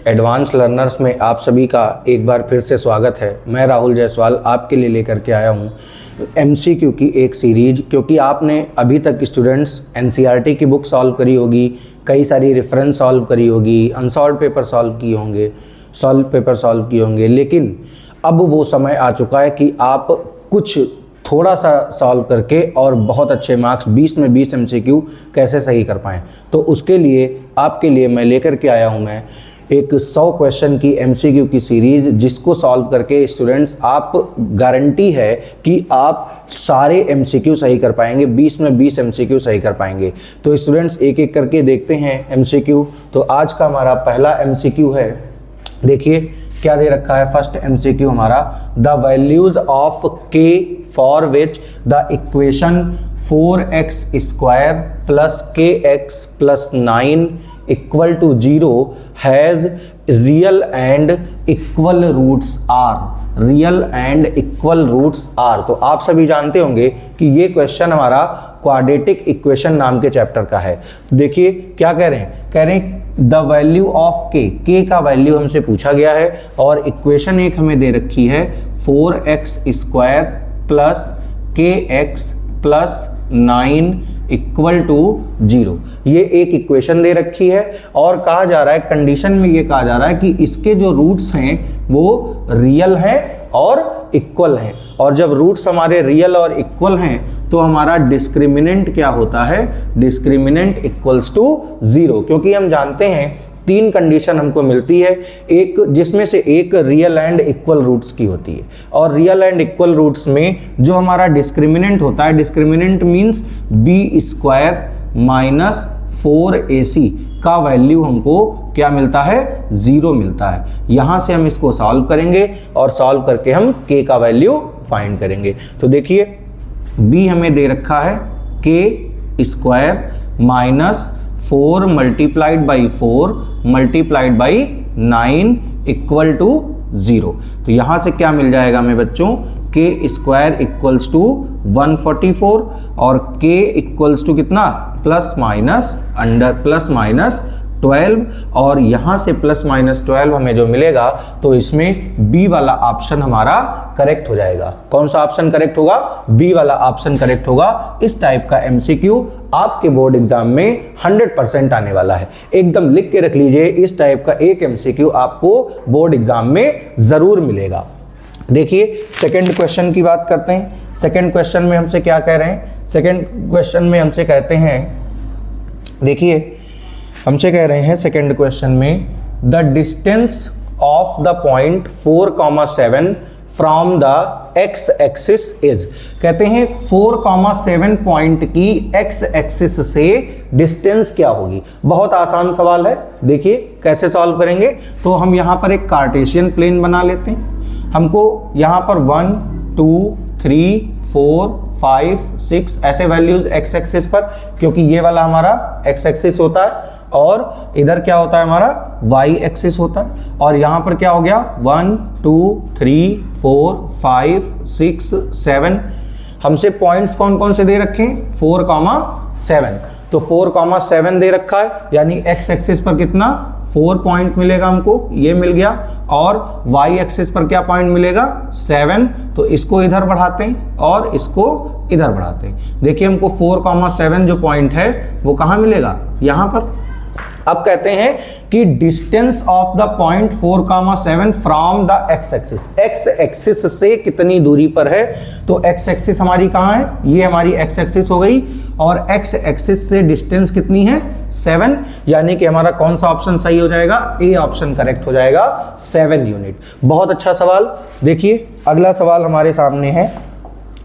Advance learners में आप सभी का एक बार फिर से स्वागत है। मैं राहुल जायसवाल आपके लिए लेकर के आया हूँ एमसीक्यू की एक सीरीज, क्योंकि आपने अभी तक स्टूडेंट्स एनसीईआरटी की बुक सॉल्व करी होगी, कई सारी रेफरेंस सॉल्व करी होगी, अनसॉल्व पेपर सॉल्व किए होंगे, लेकिन अब वो समय आ चुका है कि आप कुछ थोड़ा सा सॉल्व करके और बहुत अच्छे मार्क्स 20 में 20 एमसीक्यू कैसे सही कर पाएँ। तो उसके लिए आपके लिए मैं लेकर के आया हूँ मैं एक 100 क्वेश्चन की एमसीक्यू की सीरीज़, जिसको सॉल्व करके स्टूडेंट्स आप गारंटी है कि आप सारे एमसीक्यू सही कर पाएंगे, 20 में 20 एमसीक्यू सही कर पाएंगे। तो स्टूडेंट्स एक एक करके देखते हैं एमसीक्यू। तो आज का हमारा पहला एमसीक्यू है, देखिए क्या दे रखा है। फर्स्ट एमसीक्यू हमारा, the values of k for which the equation 4x square plus kx plus 9 equal to 0 has real and equal roots are. Real and equal roots are. तो आप सभी जानते होंगे कि ये क्वेश्चन हमारा क्वाड्रेटिक इक्वेशन नाम के चैप्टर का है। देखिए क्या कह रहे हैं, द वैल्यू ऑफ के का वैल्यू हमसे पूछा गया है और इक्वेशन एक हमें दे रखी है 4x square plus kx plus 9 equal to 0। ये एक इक्वेशन दे रखी है और कहा जा रहा है, कंडीशन में ये कहा जा रहा है कि इसके जो रूट्स हैं वो रियल हैं और इक्वल हैं। और जब रूट्स हमारे रियल और इक्वल हैं तो हमारा डिस्क्रिमिनेंट क्या होता है, डिस्क्रिमिनेंट इक्वल्स टू 0। क्योंकि हम जानते हैं 3 कंडीशन हमको मिलती है, एक जिसमें से एक रियल एंड इक्वल रूट्स की होती है। और रियल एंड इक्वल रूट्स में जो हमारा डिस्क्रिमिनेंट होता है, discriminant means b square minus 4ac का वैल्यू हमको क्या मिलता है, 0 मिलता है। यहां से हम इसको सॉल्व करेंगे और सॉल्व करके हम k का वैल्यू फाइंड करेंगे। तो देखिए b हमें दे रखा है k square minus 4 multiplied by 4 multiplied by 9 equal to 0। तो यहां से क्या मिल जाएगा हमें बच्चों, k स्क्वायर इक्वल्स टू 144 और k इक्वल्स टू कितना, प्लस माइनस 12। और यहाँ से प्लस माइनस 12 हमें जो मिलेगा तो इसमें बी वाला ऑप्शन हमारा करेक्ट हो जाएगा। कौन सा ऑप्शन करेक्ट होगा, बी वाला ऑप्शन करेक्ट होगा। इस टाइप का एमसीक्यू आपके बोर्ड एग्जाम में 100% आने वाला है। एकदम लिख के रख लीजिए, इस टाइप का एक एमसीक्यू आपको बोर्ड एग्जाम में जरूर मिलेगा। देखिए सेकंड क्वेश्चन की बात करते हैं। सेकंड क्वेश्चन में हमसे क्या कह रहे हैं, सेकंड क्वेश्चन में हमसे कहते हैं, देखिए हमसे कह रहे हैं सेकंड क्वेश्चन में, the distance of the point 4,7 from the x axis is. कहते हैं 4,7 पॉइंट की एक्स एक्सिस से डिस्टेंस क्या होगी। बहुत आसान सवाल है, देखिए कैसे सॉल्व करेंगे। तो हम यहां पर एक कार्टेशियन प्लेन बना लेते हैं। हमको यहां पर 1 2 3 4 5 6 ऐसे वैल्यूज एक्स एक्सिस पर, क्योंकि ये वाला हमारा एक्स एक्सिस होता है और इधर क्या होता है हमारा वाई एक्सिस होता है। और यहां पर क्या हो गया 1 2 3 4 5 6 7। हमसे पॉइंट्स कौन कौन से दे रखे हैं, 4,7। तो 4,7 दे रखा है, यानी एक्स एक्सिस पर कितना 4 पॉइंट मिलेगा हमको, ये मिल गया। और वाई एक्सिस पर क्या पॉइंट मिलेगा 7। तो इसको इधर बढ़ाते हैं और इसको इधर बढ़ाते हैं। देखिए हमको 4,7 जो पॉइंट है वो कहाँ मिलेगा, यहां पर। अब कहते हैं कि distance of the point 4,7 from the x axis, x axis से कितनी दूरी पर है। तो एक्स एक्सिस हमारी कहाँ है, ये हमारी एक्स एक्सिस हो गई और एक्स एक्सिस से डिस्टेंस कितनी है 7, यानी कि हमारा कौन सा ऑप्शन सही हो जाएगा, ए ऑप्शन करेक्ट हो जाएगा, 7 यूनिट। बहुत अच्छा सवाल। देखिए अगला सवाल हमारे सामने है,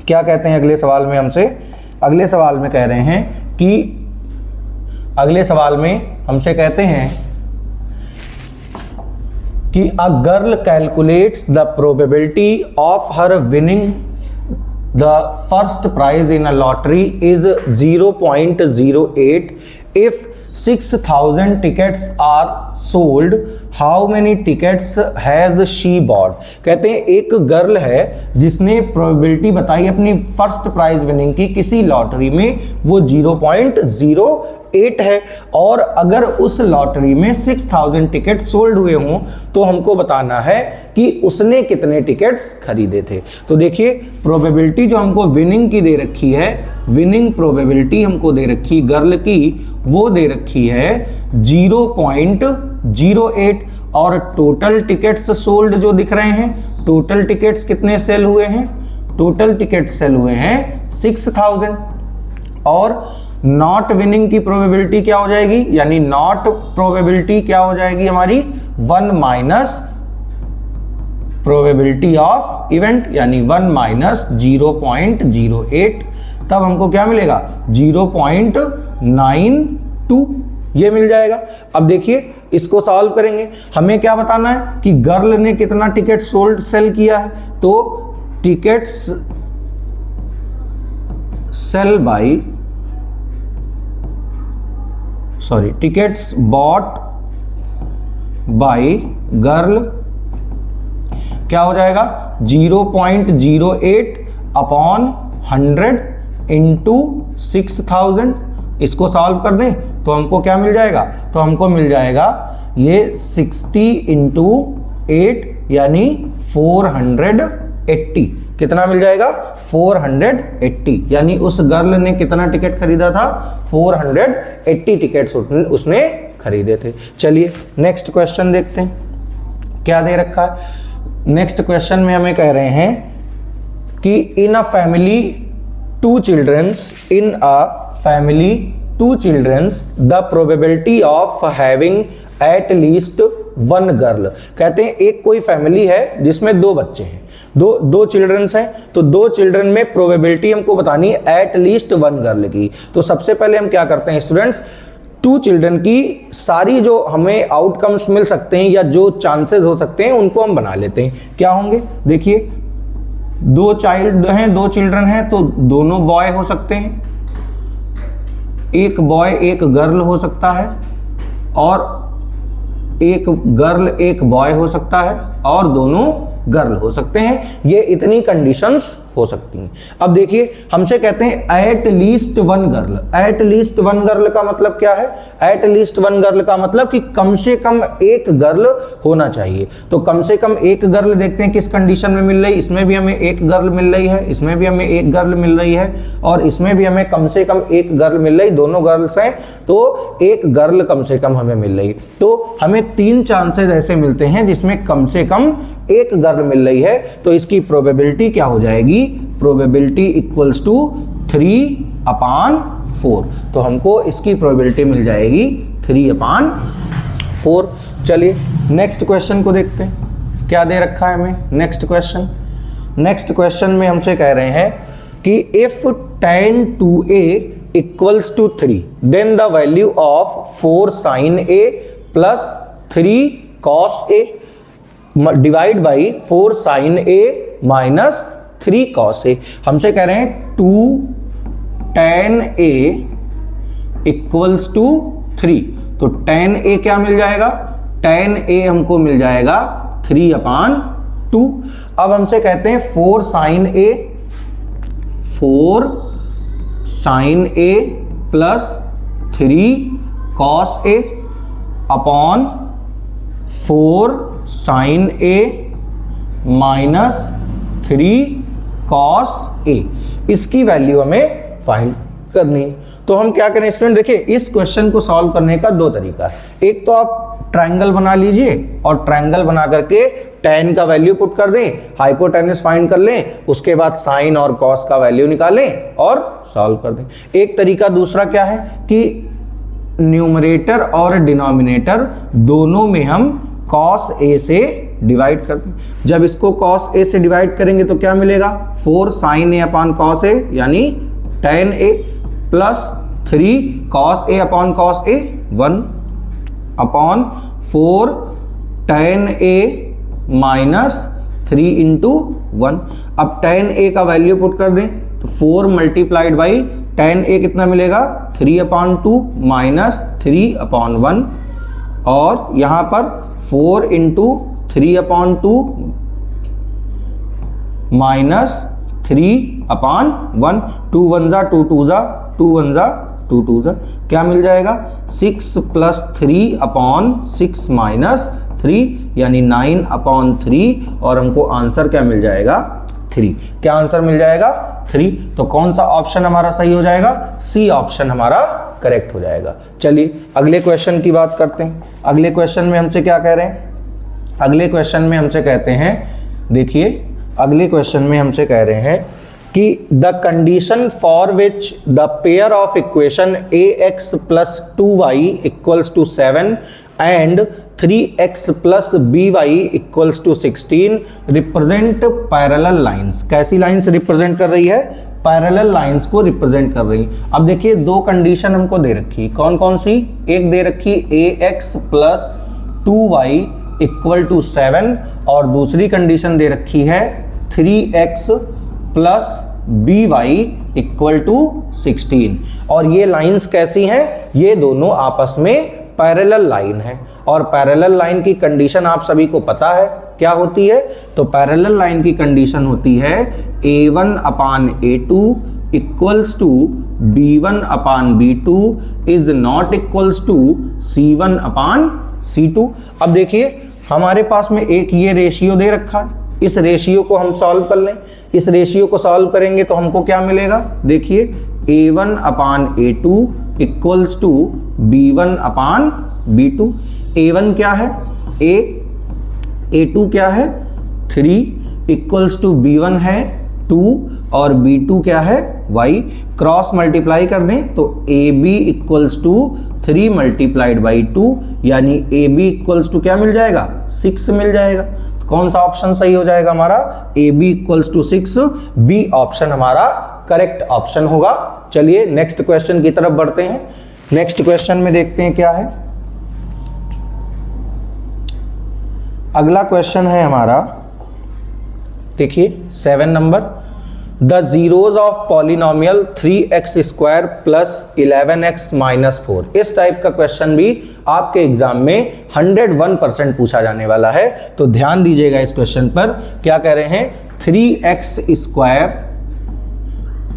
क्या कहते हैं अगले सवाल में हमसे, अगले सवाल में कह रहे हैं कि, अगले सवाल में हमसे कहते हैं कि a girl calculates the probability of her winning the first prize in a lottery is 0.08 if 6,000 tickets are sold, how many tickets has she bought. कहते हैं एक गर्ल है जिसने प्रोबेबिलिटी बताई अपनी फर्स्ट प्राइज विनिंग की किसी लॉटरी में, वो 0.08 8 है और अगर उस लॉटरी में 6000 टिकट सोल्ड हुए हों तो हमको बताना है कि उसने कितने टिकट्स खरीदे थे। तो देखिए प्रोबेबिलिटी जो हमको विनिंग की दे रखी है, विनिंग प्रोबेबिलिटी हमको दे रखी गर्ल की, वो दे रखी है 0.08 और टोटल टिकट्स सोल्ड जो दिख रहे हैं, टोटल टिकट्स कितने सेल हुए हैं, टोटल टिकट सेल हुए हैं 6000 और नॉट विनिंग की प्रोबेबिलिटी क्या हो जाएगी, यानी नॉट प्रोबेबिलिटी क्या हो जाएगी हमारी 1 माइनस प्रोबेबिलिटी ऑफ इवेंट, यानी 1 माइनस 0.08, तब हमको क्या मिलेगा 0.92 ये मिल जाएगा। अब देखिए इसको सॉल्व करेंगे, हमें क्या बताना है कि गर्ल ने कितना टिकट सोल्ड सेल किया है, तो tickets sell by tickets bought by girl क्या हो जाएगा 0.08 अपॉन 100 इंटू 6000। इसको सॉल्व कर दें तो हमको क्या मिल जाएगा, तो हमको मिल जाएगा ये 60 इंटू 8 यानी 480, कितना मिल जाएगा 480, यानी उस गर्ल ने कितना टिकट खरीदा था 480 टिकट्स उसने खरीदे थे। चलिए नेक्स्ट क्वेश्चन देखते हैं क्या दे रखा है। नेक्स्ट क्वेश्चन में हमें कह रहे हैं कि in a family two childrens the probability of having at least 1 girl. कहते हैं एक कोई फैमिली है जिसमें 2 बच्चे हैं, दो चिल्ड्रंस हैं, तो 2 चिल्ड्रन में प्रोबेबिलिटी हमको बतानी है एट लीस्ट 1 गर्ल की। तो सबसे पहले हम क्या करते हैं स्टूडेंट्स, 2 चिल्ड्रन की सारी जो हमें आउटकम्स मिल सकते हैं या जो चांसेस हो सकते हैं उनको हम बना लेते हैं। क्या होंगे देखिए, 2 चिल्ड्रन हैं तो दोनों बॉय हो सकते हैं, एक बॉय एक गर्ल हो सकता है और एक गर्ल एक बॉय हो सकता है और दोनों गर्ल हो सकते हैं। ये इतनी कंडीशंस हो सकती हैं। अब देखिए हमसे कहते हैं eight least 1 girl. Eight least 1 girl का मतलब क्या है, एट लीस्ट 1 गर्ल का मतलब कि कम से कम एक गर्ल होना चाहिए। तो कम से कम एक गर्ल देखते हैं किस कंडीशन में मिल रही, इसमें भी हमें एक गर्ल मिल रही है, इसमें भी हमें एक गर्ल मिल रही है और इसमें भी हमें कम से कम एक गर्ल मिल रही, दोनों गर्ल्स हैं तो एक गर्ल कम से कम हमें मिल रही। तो हमें 3 चांसेस ऐसे मिलते हैं जिसमें कम से कम एक गर्ल मिल रही है, तो इसकी प्रोबेबिलिटी क्या हो जाएगी, प्रोबेबिलिटी इक्वल्स टू 3/4। तो हमको इसकी प्रोबेबिलिटी मिल जाएगी 3/4। चलिए नेक्स्ट क्वेश्चन को देखते हैं क्या दे रखा है हमें। नेक्स्ट क्वेश्चन में हमसे कह रहे हैं कि if tan 2a equals to 3 then the value of 4 sin a plus 3 cos a divide by 4 sin a minus 3 cos a। हमसे कह रहे हैं 2 tan a इक्वल्स टू 3, तो tan a क्या मिल जाएगा, tan a हमको मिल जाएगा 3/2। अब हमसे कहते हैं 4 sin a plus 3 cos a upon 4 sin a minus 3 cos a, इसकी वैल्यू हमें फाइंड करनी है। तो हम क्या करें स्टूडेंट, देखिए इस क्वेश्चन को सॉल्व करने का 2 तरीका है। एक तो आप ट्रायंगल बना लीजिए और ट्रायंगल बना करके tan का वैल्यू पुट कर दें, हाइपोटेनस फाइंड कर लें, उसके बाद साइन और कॉस का वैल्यू निकालें और सॉल्व कर दें। एक तरीका दूसरा क्या है कि न्यूमरेटर और डिनोमिनेटर दोनों में हम cos a से डिवाइड कर दें। जब इसको cos a से डिवाइड करेंगे तो क्या मिलेगा, 4 sin a upon cos a यानी tan a plus 3 cos a upon cos a 1 upon 4 tan a minus 3 into 1। अब tan a का वैल्यू पुट कर दें तो 4 मल्टीप्लाइड बाई tan a कितना मिलेगा 3/2 माइनस 3/1 और यहाँ पर 4 इंटू 3/2 माइनस 3/1, 2 1 जा 2 2 जा 2 1 जा 2 2 जा क्या मिल जाएगा 6 + 3 अपॉन 6 माइनस 3 यानी 9 अपॉन 3 और हमको आंसर क्या मिल जाएगा 3। क्या आंसर मिल जाएगा 3। तो कौन सा ऑप्शन हमारा सही हो जाएगा, सी ऑप्शन हमारा करेक्ट हो जाएगा। चलिए अगले क्वेश्चन की बात करते हैं। अगले क्वेश्चन में हमसे क्या कह रहे हैं, अगले क्वेश्चन में हमसे कहते हैं, देखिए अगले क्वेश्चन में हमसे कह रहे हैं कि the condition for which the pair of equation ax + 2y = 7 and 3x + by = 16 represent parallel lines. कैसी लाइंस रिप्रेजेंट कर रही है, पैरेलल लाइंस को रिप्रेजेंट कर रही है। अब देखिए दो कंडीशन हमको दे रखी, कौन कौन सी, एक दे रखी ax + 2y = 7 और दूसरी कंडीशन दे रखी है 3x + by = 16। और ये लाइंस कैसी हैं, ये दोनों आपस में पैरेलल लाइन है। और पैरेलल लाइन की कंडीशन आप सभी को पता है क्या होती है, तो पैरेलल लाइन की कंडीशन होती है a1/a2 = b1/b2 is not equals to c1/c2। अब देखिए हमारे पास में एक ये रेशियो दे रखा है, इस रेशियो को हम सॉल्व कर लें। इस रेशियो को सॉल्व करेंगे तो हमको क्या मिलेगा, देखिए a1/a2 = b1/b2। a1 क्या है a2 क्या है 3 = b1 है 2 और b2 क्या है y। क्रॉस मल्टीप्लाई कर दें तो ab = 3 × 2 यानी ab क्या मिल जाएगा 6 मिल जाएगा। कौन सा ऑप्शन सही हो जाएगा हमारा, AB = 6, बी ऑप्शन हमारा करेक्ट ऑप्शन होगा। चलिए नेक्स्ट क्वेश्चन की तरफ बढ़ते हैं। नेक्स्ट क्वेश्चन में देखते हैं क्या है। अगला क्वेश्चन है हमारा, देखिए 7 number, the zeros of polynomial 3x² + 11x - 4। इस टाइप का क्वेश्चन भी आपके एग्जाम में 101% पूछा जाने वाला है, तो ध्यान दीजिएगा इस क्वेश्चन पर। क्या कह रहे हैं, 3x²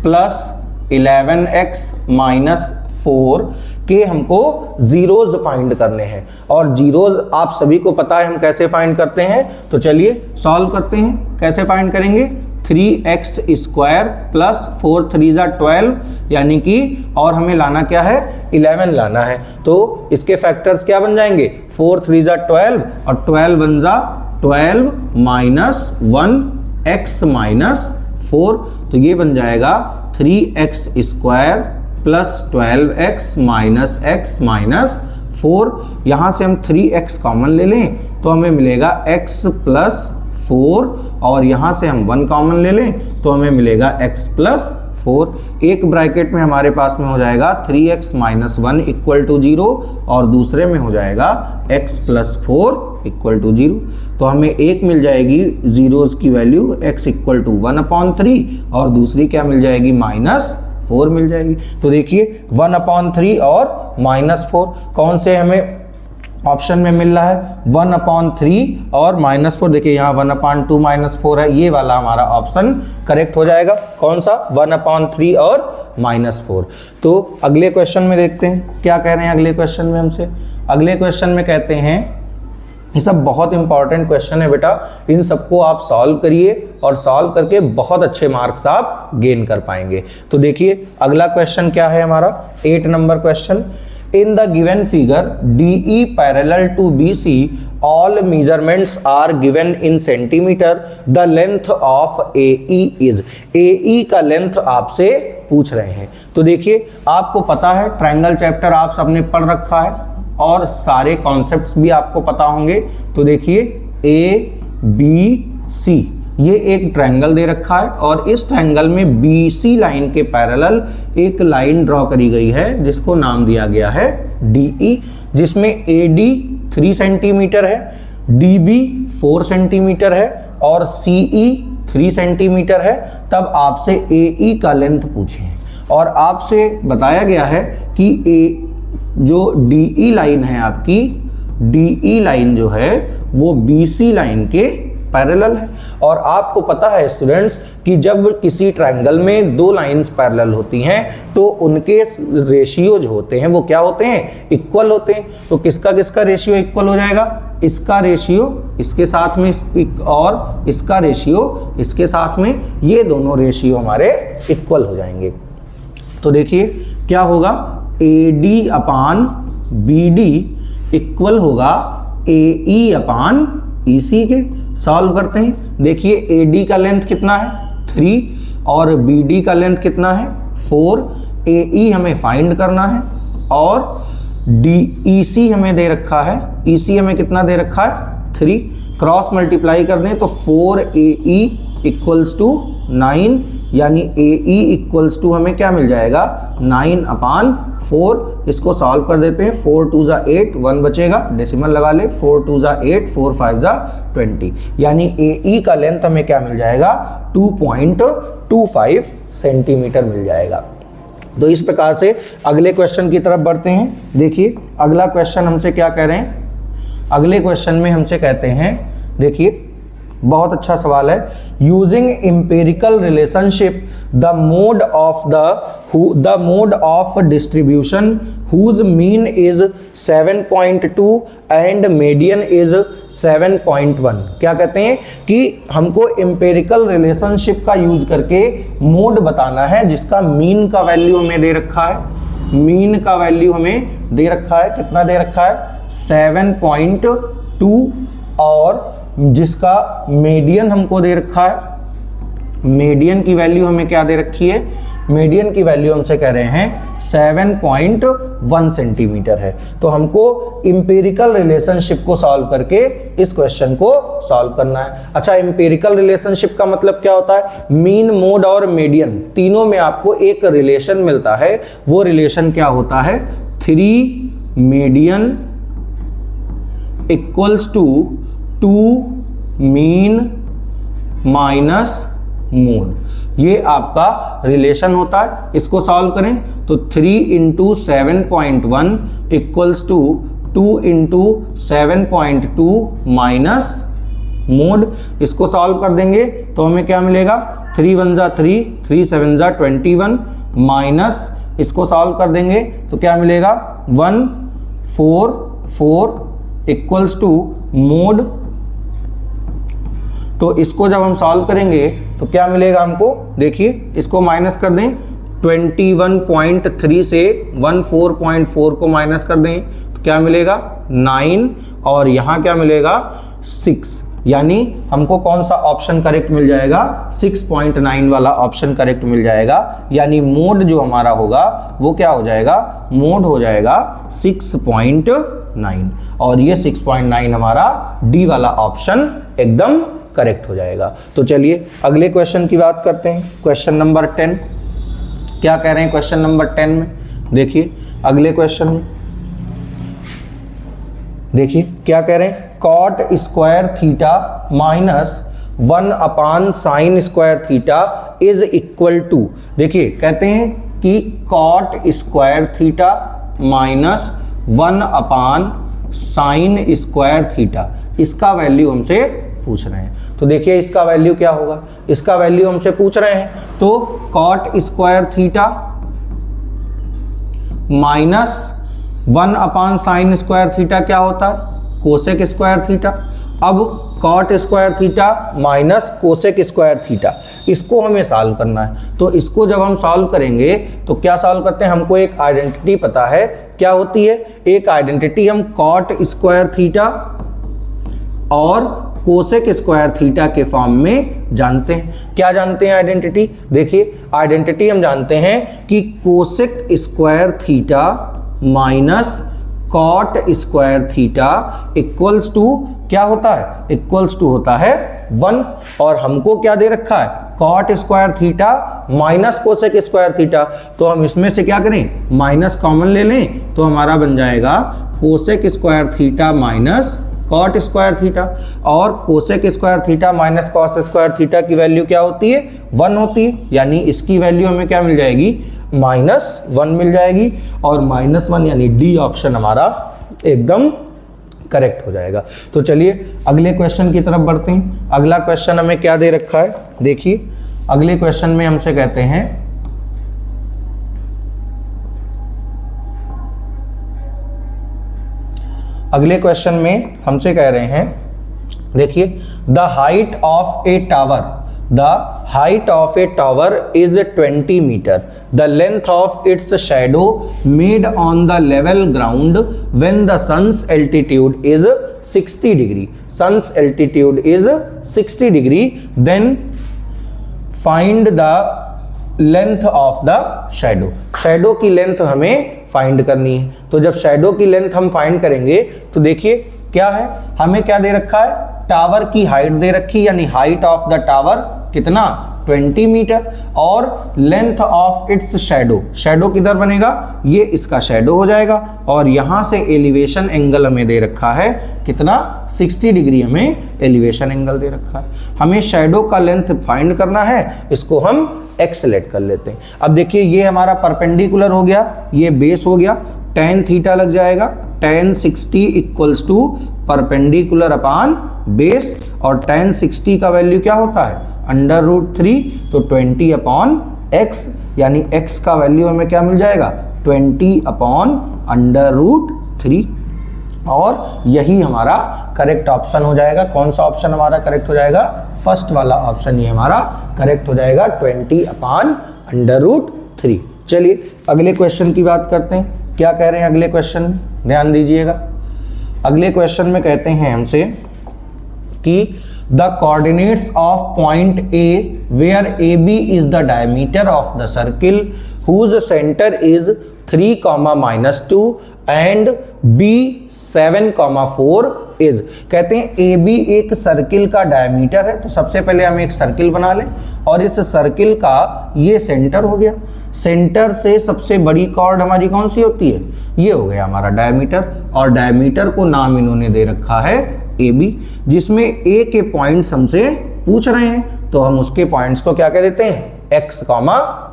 + 11x - 4 के हमको जीरोज फाइंड करने हैं। और जीरोज आप सभी को पता है हम कैसे फाइंड करते हैं, तो चलिए सॉल्व करते हैं। कैसे फाइंड करेंगे, 3x² + 4 3 = 12 यानी कि, और हमें लाना क्या है 11 लाना है, तो इसके फैक्टर्स क्या बन जाएंगे, 4 3 = 12 और 12 1 = 12 - 1x - 4, तो ये बन जाएगा 3x² + 12x - x - 4। यहाँ से हम 3x कॉमन ले लें तो हमें मिलेगा x + 4 और यहाँ से हम 1 कॉमन ले लें तो हमें मिलेगा x + 4। एक ब्रैकेट में हमारे पास में हो जाएगा 3x - 1 = 0 और दूसरे में हो जाएगा x + 4 = 0। तो हमें एक मिल जाएगी जीरोस की वैल्यू x = 1/3 और दूसरी क्या मिल जाएगी -4 मिल जाएगी। तो देखिए 1/3 और -4 कौन से हमें ऑप्शन में मिल रहा है, 1/3 और -4। देखिए यहाँ 1/2 -4 है, ये वाला हमारा ऑप्शन करेक्ट हो जाएगा। कौन सा, 1/3 और -4। तो अगले क्वेश्चन में देखते हैं क्या कह रहे हैं। अगले क्वेश्चन में हमसे, अगले क्वेश्चन में कहते हैं, ये सब बहुत इंपॉर्टेंट क्वेश्चन है बेटा, इन सबको आप सॉल्व करिए और सॉल्व करके बहुत अच्छे मार्क्स आप गेन कर पाएंगे। तो देखिए अगला क्वेश्चन क्या है हमारा, 8 number question. In the given figure, DE parallel to BC, all measurements are given in centimeter. The length of AE is, AE का लेंथ आपसे पूछ रहे हैं। तो देखिए आपको पता है ट्रायंगल चैप्टर आप सबने पढ़ रखा है और सारे कॉन्सेप्ट्स भी आपको पता होंगे। तो देखिए ABC ये एक ट्रायंगल दे रखा है और इस ट्रायंगल में BC लाइन के पैरेलल एक लाइन ड्रॉ करी गई है जिसको नाम दिया गया है DE, जिसमें AD 3 सेंटीमीटर है, DB 4 सेंटीमीटर है और CE 3 सेंटीमीटर है। तब आपसे AE का लेंथ पूछे और आपसे बताया गया है कि जो DE लाइन है आपकी, DE लाइन जो है वो BC लाइन के पैरेलल है। और आपको पता है स्टूडेंट्स कि जब किसी ट्रायंगल में दो लाइंस पैरेलल होती हैं तो उनके रेशियो जो होते हैं वो क्या होते हैं, इक्वल होते हैं। तो किसका किसका रेशियो इक्वल हो जाएगा, इसका रेशियो इसके साथ में और इसका रेशियो इसके साथ में, ये दोनों रेशियो हमारे इक्वल हो जाएंगे। तो देखिए क्या होगा, AD अपान BD इक्वल होगा AE अपान EC के। सॉल्व करते हैं। देखिए AD का लेंथ कितना है 3 और BD का लेंथ कितना है 4। AE हमें फाइंड करना है और EC हमें दे रखा है, EC हमें कितना दे रखा है 3। क्रॉस मल्टीप्लाई कर दें तो 4AE इक्वल्स टू 9, यानी AE इक्वल्स टू हमें क्या मिल जाएगा 9 अपान 4। इसको सॉल्व कर देते हैं। 4 2 ज़ा 8, 1 बचेगा, डेसिमल लगा ले। 4 2 ज़ा 8, 4 5 ज़ा 20, यानी AE का लेंथ हमें क्या मिल जाएगा 2.25 सेंटीमीटर मिल जाएगा। तो इस प्रकार से अगले क्वेश्चन की तरफ बढ़ते हैं। देखिए अगला क्वेश्चन हमसे क्या कह रहे हैं, अगले क्वेश्चन में हमसे कहते हैं, देखिए बहुत अच्छा सवाल है, using empirical relationship the mode of distribution whose mean is 7.2 and median is 7.1। क्या कहते हैं कि हमको एम्पिरिकल रिलेशनशिप का यूज करके मोड बताना है जिसका मीन का वैल्यू हमें दे रखा है, मीन का वैल्यू हमें दे रखा है, कितना दे रखा है 7.2 और जिसका मीडियन हमको दे रखा है, मीडियन की वैल्यू हमें क्या दे रखी है, मीडियन की वैल्यू हमसे कह रहे हैं 7.1 सेंटीमीटर है। तो हमको इंपेरिकल रिलेशनशिप को सॉल्व करके इस क्वेश्चन को सॉल्व करना है। अच्छा, इंपेरिकल रिलेशनशिप का मतलब क्या होता है, मीन, मोड और मीडियन तीनों में आपको एक रिलेशन मिलता है। वो रिलेशन क्या होता है, 3 median equals to 2 mean minus mode, ये आपका रिलेशन होता है। इसको सॉल्व करें तो 3 into 7.1 equals to 2 into 7.2 minus mode. इसको सॉल्व कर देंगे तो हमें क्या मिलेगा, 3 1 ज़ा 3, 3 7 ज़ा 21 माइनस, इसको सॉल्व कर देंगे तो क्या मिलेगा 1 4 4 इक्वल्स टू मोड। तो इसको जब हम सॉल्व करेंगे तो क्या मिलेगा हमको, देखिए इसको माइनस कर दें, 21.3 से 14.4 को माइनस कर दें तो क्या मिलेगा 9 और यहाँ क्या मिलेगा 6, यानी हमको कौन सा ऑप्शन करेक्ट मिल जाएगा, 6.9 वाला ऑप्शन करेक्ट मिल जाएगा। यानी मोड जो हमारा होगा वो क्या हो जाएगा, मोड हो जाएगा 6.9 और ये 6.9 हमारा डी वाला ऑप्शन एकदम करेक्ट हो जाएगा। तो चलिए अगले क्वेश्चन की बात करते हैं। क्वेश्चन नंबर 10 क्या कह रहे हैं, क्वेश्चन नंबर 10 में देखिए अगले क्वेश्चन में देखिए क्या कह रहे हैं, cot square theta minus 1 upon sine square theta is equal to, देखिए कहते हैं कि cot square theta minus 1 upon sine square theta, इसका वैल्यू हमसे पूछ रहे हैं। तो देखिए इसका वैल्यू क्या होगा, इसका वैल्यू हमसे पूछ रहे हैं तो cot square theta minus 1 upon sine square theta क्या होता है, कोसेक स्क्वायर थीटा। अब cot square theta minus cosec square theta, इसको हमें सॉल्व करना है। तो इसको जब हम सॉल्व करेंगे तो क्या सॉल्व करते हैं, हमको एक आइडेंटिटी पता है, क्या होती है एक आइडेंटिटी, हम कॉट स्क्वायर थीटा और कोसेक स्क्वायर थीटा के फॉर्म में जानते हैं। क्या जानते हैं आइडेंटिटी, देखिए आइडेंटिटी हम जानते हैं कि cosec square theta minus cot square theta equals to क्या होता है, इक्वल्स टू होता है 1। और हमको क्या दे रखा है, cot square theta minus cosec square theta. तो हम इसमें से क्या करें, माइनस कॉमन ले लें तो हमारा बन जाएगा cosec square theta minus cot square theta. और cosec square theta minus cos square theta की वैल्यू क्या होती है, 1 होती है, यानी इसकी वैल्यू हमें क्या मिल जाएगी, -1 मिल जाएगी। और -1 यानी डी ऑप्शन हमारा एकदम करेक्ट हो जाएगा। तो चलिए अगले क्वेश्चन की तरफ बढ़ते हैं। अगला क्वेश्चन हमें क्या दे रखा है, देखिए अगले क्वेश्चन में हमसे कहते हैं अगले क्वेश्चन में हमसे कह रहे हैं, देखिए the height of A tower is 20 meter. The length of its shadow made on the level ground when the sun's altitude is 60 degree. Sun's altitude is 60 degree. Then find the length of the shadow. Shadow की length हमें find करनी है। तो जब shadow की length हम find करेंगे तो देखिए क्या है, हमें क्या दे रखा है, टावर की हाइट दे रखी, यानी हाइट ऑफ द टावर कितना 20 मीटर, और length of its shadow, shadow किधर बनेगा, ये इसका शैडो हो जाएगा, और यहां से एलिवेशन एंगल हमें दे रखा है कितना 60 डिग्री हमें एलिवेशन एंगल दे रखा है। हमें शैडो का लेंथ फाइंड करना है, इसको हम एक्स लेट कर लेते हैं। अब देखिए ये हमारा परपेंडिकुलर हो गया, ये बेस हो गया, tan थीटा लग जाएगा, tan 60 equals to perpendicular upon base, और tan 60 का वैल्यू क्या होता है √3, तो 20 अपॉन एक्स, यानी x का वैल्यू हमें क्या मिल जाएगा 20 अपॉन √3, और यही हमारा करेक्ट ऑप्शन हो जाएगा। कौन सा ऑप्शन हमारा करेक्ट हो जाएगा, फर्स्ट वाला ऑप्शन ये हमारा करेक्ट हो जाएगा 20 अपॉन √3। चलिए अगले क्वेश्चन की बात करते हैं, क्या कह रहे हैं अगले क्वेश्चन में, ध्यान दीजिएगा। अगले क्वेश्चन में कहते हैं हमसे कि the coordinates of point A where A B is the diameter of the circle whose centre is 3, -2 and B 7, 4 is. कहते हैं ए बी एक सर्किल का डायमीटर है, तो सबसे पहले हम एक सर्किल बना लें, और इस सर्किल का ये सेंटर हो गया, सेंटर से सबसे बड़ी कॉर्ड हमारी कौन सी होती है, ये हो गया हमारा डायमीटर, और डायमीटर को नाम इन्होंने दे रखा है ए बी, जिसमें ए के पॉइंट्स हमसे पूछ रहे हैं, तो हम उसके पॉइंट्स को क्या कह देते हैं x,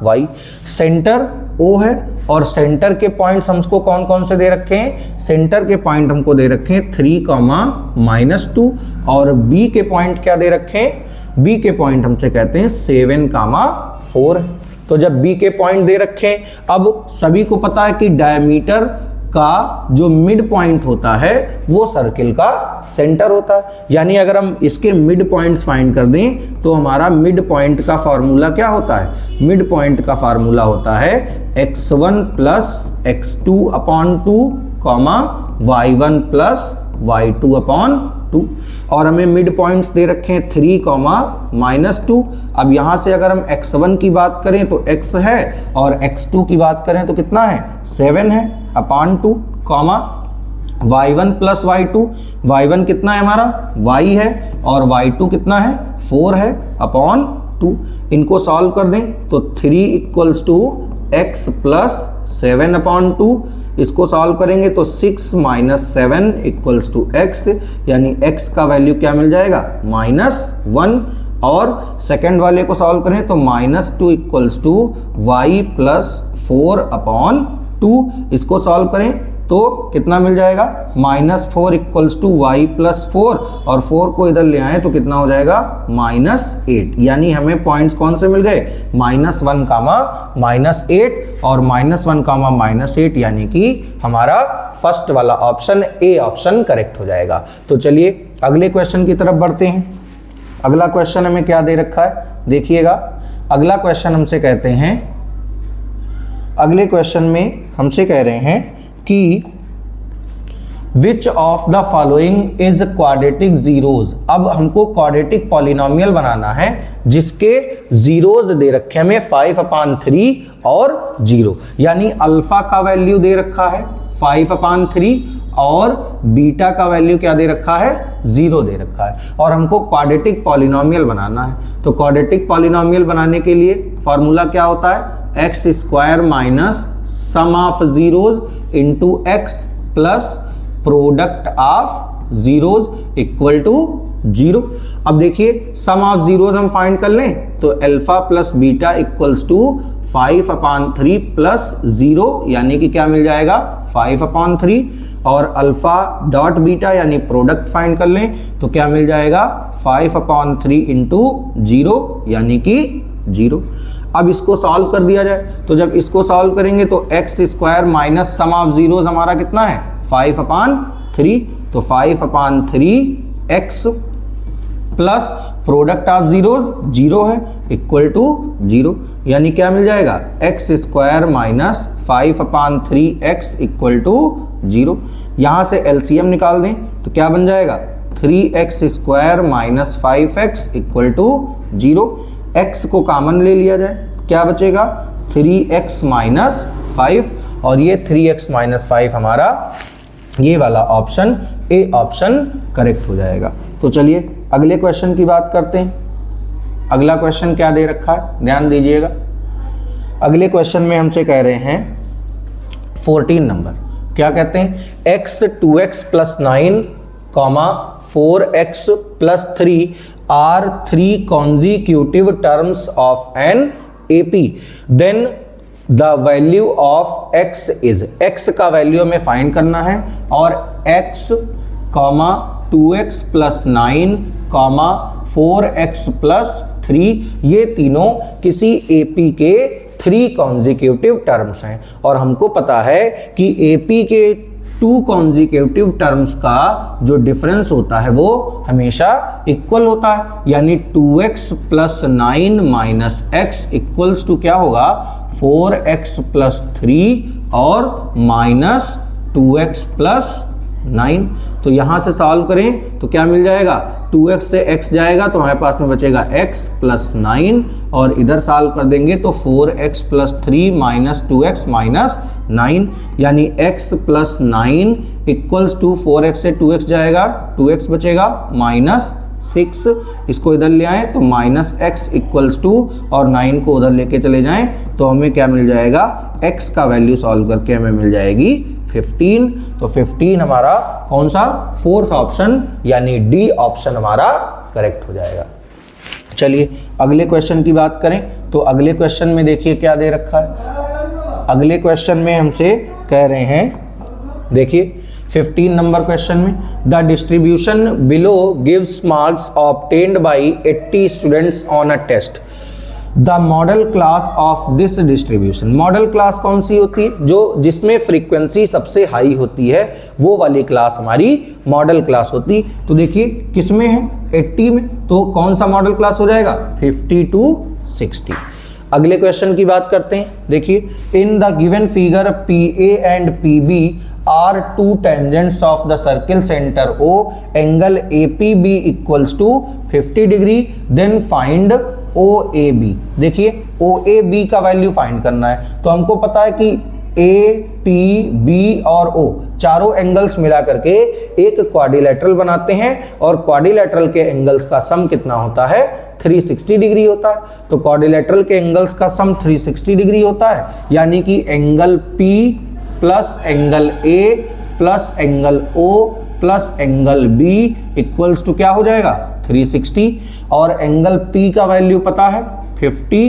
y। सेंटर O है, और सेंटर के पॉइंट्स हमको कौन कौन से दे रखे हैं, सेंटर के पॉइंट हमको दे रखे हैं 3, -2, और B के पॉइंट क्या दे रखे हैं, B के पॉइंट हमसे कहते हैं 7, 4। तो जब B के पॉइंट दे रखे हैं, अब सभी को पता है कि डायमीटर का जो मिड पॉइंट होता है वो सर्किल का सेंटर होता है, यानी अगर हम इसके मिड पॉइंट्स फाइंड कर दें तो हमारा मिड पॉइंट का फार्मूला क्या होता है, मिड पॉइंट का फार्मूला होता है x1 + x2 upon 2, y1 + y2 upon 2, और हमें मिड पॉइंट्स दे रखे हैं 3, -2। अब यहाँ से अगर हम x1 की बात करें तो x है, और x2 की बात करें तो कितना है 7 है अपॉन 2, y1 + y2, y1 कितना है हमारा y है, और y2 कितना है 4 है अपॉन 2। इनको सॉल्व कर दें तो 3 = x + 7 अपॉन 2, इसको सॉल्व करेंगे तो 6 - 7 = x, यानी x का वैल्यू क्या मिल जाएगा -1, और सेकंड वाले को सॉल्व करें तो -2 = y + 4 अपॉन 2, इसको सॉल्व करें तो कितना मिल जाएगा -4 = y + 4, और 4 को इधर ले आए तो कितना हो जाएगा -8, यानी हमें पॉइंट्स कौन से मिल गए -1, -8, और -1, -8, यानी कि हमारा फर्स्ट वाला ऑप्शन ए ऑप्शन करेक्ट हो जाएगा। तो चलिए अगले क्वेश्चन की तरफ बढ़ते हैं। अगला क्वेश्चन हमें क्या दे रखा है, देखिएगा अगला क्वेश्चन हमसे कहते हैं, अगले क्वेश्चन में हमसे कह रहे हैं कि which of the following is quadratic zeros. अब हमको क्वाड्रेटिक पॉलिनोमियल बनाना है जिसके जीरोज दे रखे हमें 5/3 और 0, यानी अल्फा का वैल्यू दे रखा है 5/3 और बीटा का वैल्यू क्या दे रखा है 0 दे रखा है, और हमको क्वाड्रेटिक पॉलिनोमियल बनाना है। तो क्वाड्रेटिक पॉलिनोमियल बनाने के लिए फॉर्मूला क्या होता है, x² - sum of zeros into x plus product of zeros equal to 0। अब देखिए सम ऑफ जीरोज हम फाइंड कर लें तो अल्फा + बीटा = 5/3 प्लस 0 यानी कि क्या मिल जाएगा 5/3, और अल्फा डॉट बीटा यानी प्रोडक्ट फाइंड कर लें तो क्या मिल जाएगा 5/3 इंटू 0 यानी कि 0। अब इसको सॉल्व कर दिया जाए, तो जब इसको सॉल्व करेंगे तो x square minus sum of zeros हमारा कितना है 5/3, तो 5/3 x plus product of zeros 0 है इक्वल टू 0, यानी क्या मिल जाएगा x square minus 5/3 x equal to 0। यहाँ से एलसीएम निकाल दें तो क्या बन जाएगा 3x square minus 5x equal to 0। x को कॉमन ले लिया जाए, क्या बचेगा 3x माइनस 5, और ये 3x माइनस 5 हमारा ये वाला ऑप्शन ए ऑप्शन करेक्ट हो जाएगा। तो चलिए अगले क्वेश्चन की बात करते हैं। अगला क्वेश्चन क्या दे रखा है, ध्यान दीजिएगा। अगले क्वेश्चन में हमसे कह रहे हैं 14 नंबर, क्या कहते हैं x 2x plus 9 4x plus 3 are 3 consecutive terms of an AP, then the value of x is, x का वैल्यू हमें फाइंड करना है, और x 2x plus 9 4x plus 3 ये तीनों किसी AP के 3 कॉन्जिक्यूटिव टर्म्स हैं, और हमको पता है कि AP के 2 कॉन्जिक्यूटिव टर्म्स का जो डिफरेंस होता है वो हमेशा इक्वल होता है, यानी 2x plus 9 minus x equals to क्या होगा 4x प्लस 3 और माइनस 2x प्लस 9। तो यहाँ से सॉल्व करें तो क्या मिल जाएगा 2x से x जाएगा तो हमारे पास में बचेगा x प्लस 9, और इधर सॉल्व कर देंगे तो 4x plus 3 minus 2x minus 9, यानी x plus 9 equals to 4x से 2x जाएगा 2x बचेगा माइनस 6, इसको इधर ले आए तो माइनस x इक्वल्स टू, और 9 को उधर लेके चले जाएं तो हमें क्या मिल जाएगा x का वैल्यू सॉल्व करके हमें मिल जाएगी 15। तो 15 हमारा कौन सा फोर्थ ऑप्शन यानी डी ऑप्शन हमारा करेक्ट हो जाएगा। चलिए अगले क्वेश्चन की बात करें, तो अगले क्वेश्चन में देखिए क्या दे रखा है। अगले क्वेश्चन में हमसे कह रहे हैं, देखिए 15 नंबर क्वेश्चन में, the distribution below gives marks obtained by 80 students on a test, the modal class of this distribution. Modal class कौन सी होती है, जो जिसमें फ्रीक्वेंसी सबसे हाई होती है वो वाली क्लास हमारी मॉडल क्लास होती। तो देखिए किसमें है 80 में, तो कौन सा मॉडल क्लास हो जाएगा 50 to 60। अगले क्वेश्चन की बात करते हैं, देखिए in the given figure PA and PB are 2 tangents of the circle centre O, angle APB equals to 50 degree, then find OAB। देखिए OAB का वैल्यू फाइंड करना है, तो हमको पता है कि APB और O चारों एंगल्स मिला करके एक क्वाड्रिलेटरल बनाते हैं, और क्वाड्रिलेटरल के एंगल्स का सम कितना होता है 360 डिग्री होता है। तो क्वाड्रिलेटरल के एंगल्स का सम 360 डिग्री होता है, यानी कि angle P plus angle A plus angle O plus angle B equals to क्या हो जाएगा 360, और एंगल P का वैल्यू पता है 50,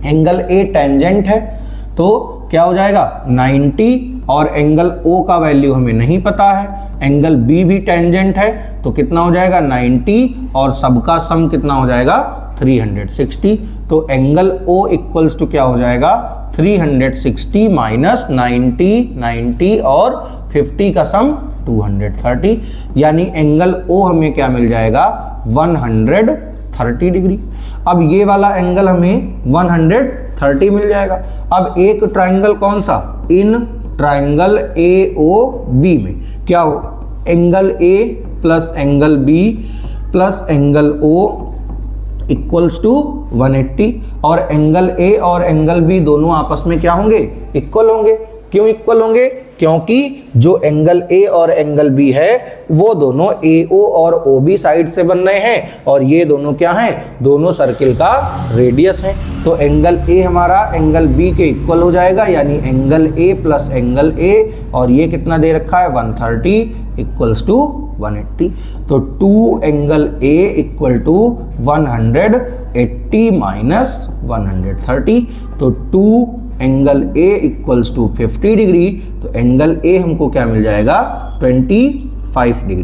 एंगल A टेंजेंट है तो क्या हो जाएगा 90, और एंगल O का वैल्यू हमें नहीं पता है, एंगल B भी टेंजेंट है तो कितना हो जाएगा 90, और सबका सम कितना हो जाएगा 360। तो एंगल O इक्वल्स टू क्या हो जाएगा 360 माइनस 90 और 50 का सम 230, यानी एंगल O हमें क्या मिल जाएगा 130 डिग्री। अब ये वाला एंगल हमें 130 मिल जाएगा। अब एक ट्राइंगल कौन सा, इन ट्राइंगल AOB में क्या हो, angle A plus angle B plus angle O equals to 180, और एंगल A और एंगल B दोनों आपस में क्या होंगे इक्वल होंगे। क्यों इक्वल होंगे, क्योंकि जो एंगल A और एंगल B है वो दोनों AO और OB साइड से बन रहे हैं, और ये दोनों क्या हैं, दोनों सर्किल का रेडियस है। तो एंगल A हमारा एंगल B के इक्वल हो जाएगा, यानी angle A plus angle A, और ये कितना दे रखा है 130 इक्वल्स टू 180। तो 2 angle A equal to 130 80 minus 130, तो 2 angle A equals to 50 degree, तो एंगल ए हमको क्या मिल जाएगा 25 डिग्री।